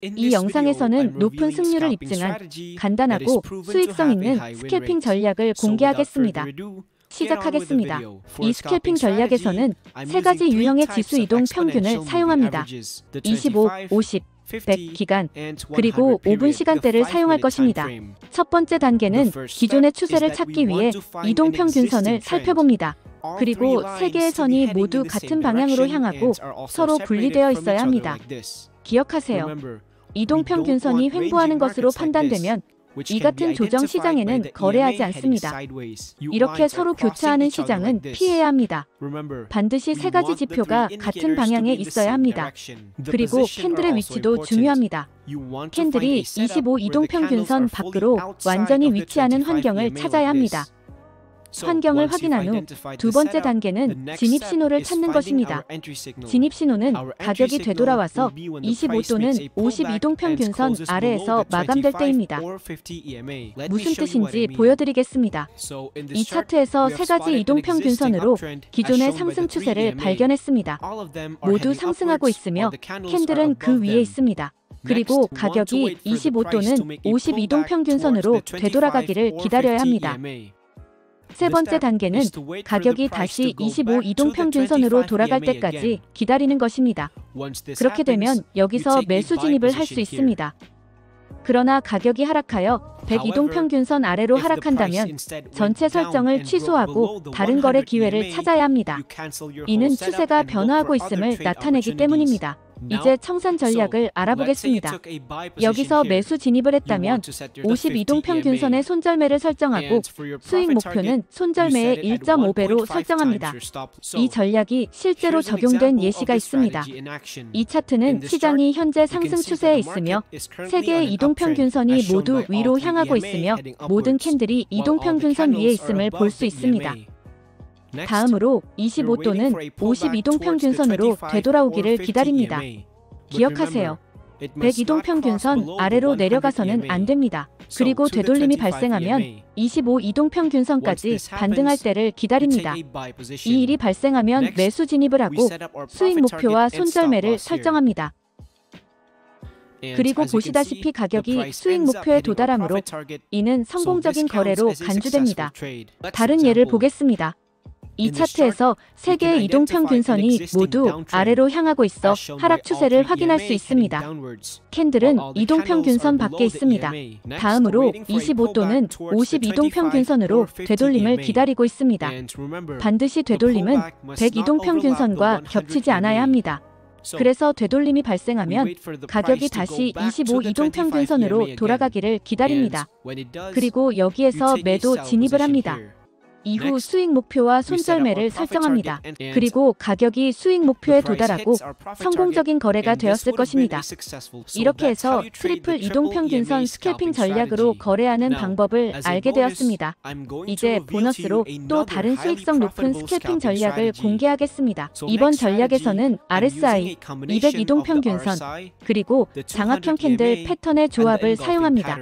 이 영상에서는 높은 승률을 입증한 간단하고 수익성 있는 스캘핑 전략을 공개하겠습니다. 시작하겠습니다. 이 스캘핑 전략에서는 세 가지 유형의 지수 이동 평균을 사용합니다. 25, 50, 100 기간, 그리고 5분 시간대를 사용할 것입니다. 첫 번째 단계는 기존의 추세를 찾기 위해 이동 평균선을 살펴봅니다. 그리고 세 개의 선이 모두 같은 방향으로 향하고 서로 분리되어 있어야 합니다. 기억하세요. 이동평균선이 횡보하는 것으로 판단되면 이 같은 조정 시장에는 거래하지 않습니다. 이렇게 서로 교차하는 시장은 피해야 합니다. 반드시 세 가지 지표가 같은 방향에 있어야 합니다. 그리고 캔들의 위치도 중요합니다. 캔들이 25 이동평균선 밖으로 완전히 위치하는 환경을 찾아야 합니다. 환경을 확인한 후 두 번째 단계는 진입 신호를 찾는 것입니다. 진입 신호는 가격이 되돌아와서 25 또는 50 이동평균선 아래에서 마감될 때입니다. 무슨 뜻인지 보여드리겠습니다. 이 차트에서 세 가지 이동평균선으로 기존의 상승 추세를 발견했습니다. 모두 상승하고 있으며 캔들은 그 위에 있습니다. 그리고 가격이 25 또는 50 이동평균선으로 되돌아가기를 기다려야 합니다. 세 번째 단계는 가격이 다시 25 이동평균선으로 돌아갈 때까지 기다리는 것입니다. 그렇게 되면 여기서 매수 진입을 할 수 있습니다. 그러나 가격이 하락하여 100 이동평균선 아래로 하락한다면 전체 설정을 취소하고 다른 거래 기회를 찾아야 합니다. 이는 추세가 변화하고 있음을 나타내기 때문입니다. 이제 청산 전략을 알아보겠습니다. 여기서 매수 진입을 했다면 50 이동평균선의 손절매를 설정하고 수익 목표는 손절매의 1.5배로 설정합니다. 이 전략이 실제로 적용된 예시가 있습니다. 이 차트는 시장이 현재 상승 추세에 있으며 세 개의 이동평균선이 모두 위로 향하고 있으며 모든 캔들이 이동평균선 위에 있음을 볼 수 있습니다. 다음으로 25 또는 50 이동평균선으로 되돌아오기를 기다립니다. 기억하세요. 100 이동평균선 아래로 내려가서는 안 됩니다. 그리고 되돌림이 발생하면 25 이동평균선까지 반등할 때를 기다립니다. 이 일이 발생하면 매수 진입을 하고 수익 목표와 손절매를 설정합니다. 그리고 보시다시피 가격이 수익 목표에 도달하므로 이는 성공적인 거래로 간주됩니다. 다른 예를 보겠습니다. 이 차트에서 세 개의 이동평균선이 모두 아래로 향하고 있어 하락 추세를 확인할 수 있습니다. 캔들은 이동평균선 밖에 있습니다. 다음으로 25 또는 50 이동평균선으로 되돌림을 기다리고 있습니다. 반드시 되돌림은 100 이동평균선과 겹치지 않아야 합니다. 그래서 되돌림이 발생하면 가격이 다시 25 이동평균선으로 돌아가기를 기다립니다. 그리고 여기에서 매도 진입을 합니다. 이후 수익 목표와 손절매를 설정합니다. 그리고 가격이 수익 목표에 도달하고 성공적인 거래가 되었을 것입니다. 이렇게 해서 트리플 이동평균선 스캘핑 전략으로 거래하는 방법을 알게 되었습니다. 이제 보너스로 또 다른 수익성 높은 스캘핑 전략을 공개하겠습니다. 이번 전략에서는 RSI, 200 이동평균선, 그리고 장악형 캔들 패턴의 조합을 사용합니다.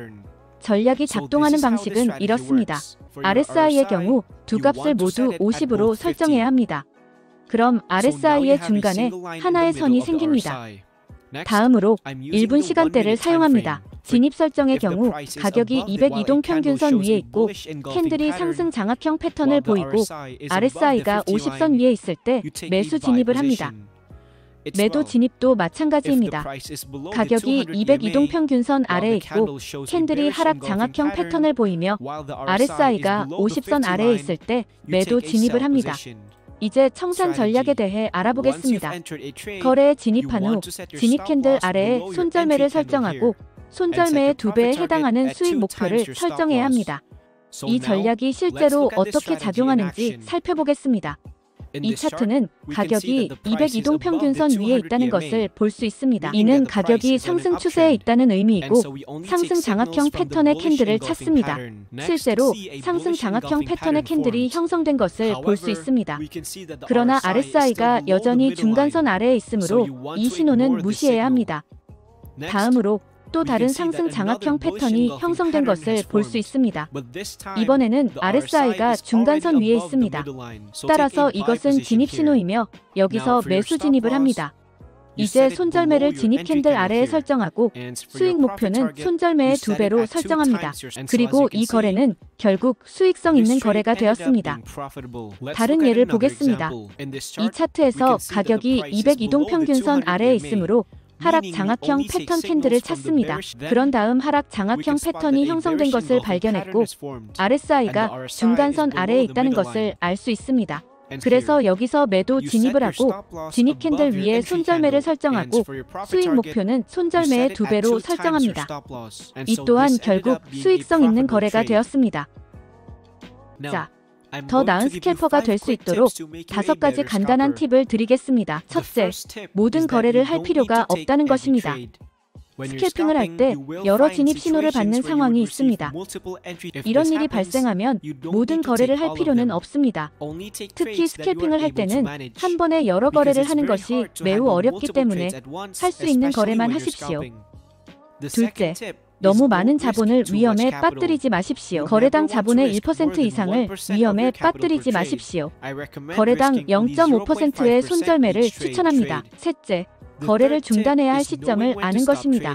전략이 작동하는 방식은 이렇습니다. RSI의 경우 두 값을 모두 50으로 설정해야 합니다. 그럼 RSI의 중간에 하나의 선이 생깁니다. 다음으로 1분 시간대를 사용합니다. 진입 설정의 경우 가격이 200 이동평균선 위에 있고 캔들이 상승 장악형 패턴을 보이고 RSI가 50선 위에 있을 때 매수 진입을 합니다. 매도 진입도 마찬가지입니다. 가격이 200 이동평균선 아래에 있고 캔들이 하락 장악형 패턴을 보이며 RSI가 50선 아래에 있을 때 매도 진입을 합니다. 이제 청산 전략에 대해 알아보겠습니다. 거래에 진입한 후 진입 캔들 아래에 손절매를 설정하고 손절매의 2배에 해당하는 수익 목표를 설정해야 합니다. 이 전략이 실제로 어떻게 작용하는지 살펴보겠습니다. 이 차트는 가격이 200 이동평균선 위에 있다는 것을 볼 수 있습니다. 이는 가격이 상승 추세에 있다는 의미이고 상승 장악형 패턴의 캔들을 찾습니다. 실제로 상승 장악형 패턴의 캔들이 형성된 것을 볼 수 있습니다. 그러나 RSI가 여전히 중간선 아래에 있으므로 이 신호는 무시해야 합니다. 다음으로 또 다른 상승 장악형 패턴이 형성된 것을 볼 수 있습니다. 이번에는 RSI가 중간선 위에 있습니다. 따라서 이것은 진입 신호이며 여기서 매수 진입을 합니다. 이제 손절매를 진입 캔들 아래에 설정하고 수익 목표는 손절매의 2배로 설정합니다. 그리고 이 거래는 결국 수익성 있는 거래가 되었습니다. 다른 예를 보겠습니다. 이 차트에서 가격이 200 이동평균선 아래에 있으므로 하락 장악형 패턴 캔들을 찾습니다. 그런 다음 하락 장악형 패턴이 형성된 것을 발견했고 RSI가 중간선 아래에 있다는 것을 알 수 있습니다. 그래서 여기서 매도 진입을 하고 진입 캔들 위에 손절매를 설정하고 수익 목표는 손절매의 2배로 설정합니다. 이 또한 결국 수익성 있는 거래가 되었습니다. 자, 더 나은 스캘퍼가 될 수 있도록 5가지 간단한 팁을 드리겠습니다. 첫째, 모든 거래를 할 필요가 없다는 것입니다. 스캘핑을 할 때 여러 진입 신호를 받는 상황이 있습니다. 이런 일이 발생하면 모든 거래를 할 필요는 없습니다. 특히 스캘핑을 할 때는 한 번에 여러 거래를 하는 것이 매우 어렵기 때문에 할 수 있는 거래만 하십시오. 둘째, 너무 많은 자본을 위험에 빠뜨리지 마십시오. 거래당 자본의 1% 이상을 위험에 빠뜨리지 마십시오. 거래당 0.5%의 손절매를 추천합니다. 셋째, 거래를 중단해야 할 시점을 아는 것입니다.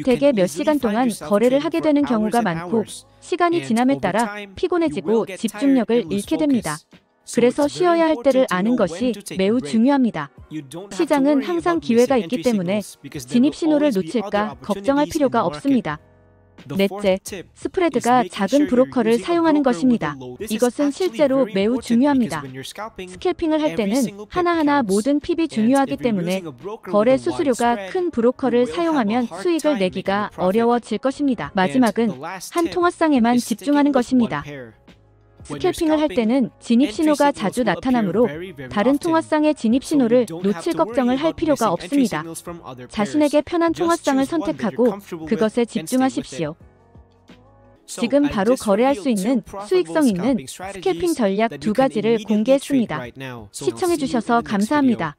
대개 몇 시간 동안 거래를 하게 되는 경우가 많고 시간이 지남에 따라 피곤해지고 집중력을 잃게 됩니다. 그래서 쉬어야 할 때를 아는 것이 매우 중요합니다. 시장은 항상 기회가 있기 때문에 진입 신호를 놓칠까 걱정할 필요가 없습니다. 넷째, 스프레드가 작은 브로커를 사용하는 것입니다. 이것은 실제로 매우 중요합니다. 스캘핑을 할 때는 하나하나 모든 핍이 중요하기 때문에 거래 수수료가 큰 브로커를 사용하면 수익을 내기가 어려워질 것입니다. 마지막은 한 통화상에만 집중하는 것입니다. 스캘핑을 할 때는 진입 신호가 자주 나타나므로 다른 통화상의 진입 신호를 놓칠 걱정을 할 필요가 없습니다. 자신에게 편한 통화상을 선택하고 그것에 집중하십시오. 지금 바로 거래할 수 있는 수익성 있는 스캘핑 전략 2가지를 공개했습니다. 시청해주셔서 감사합니다.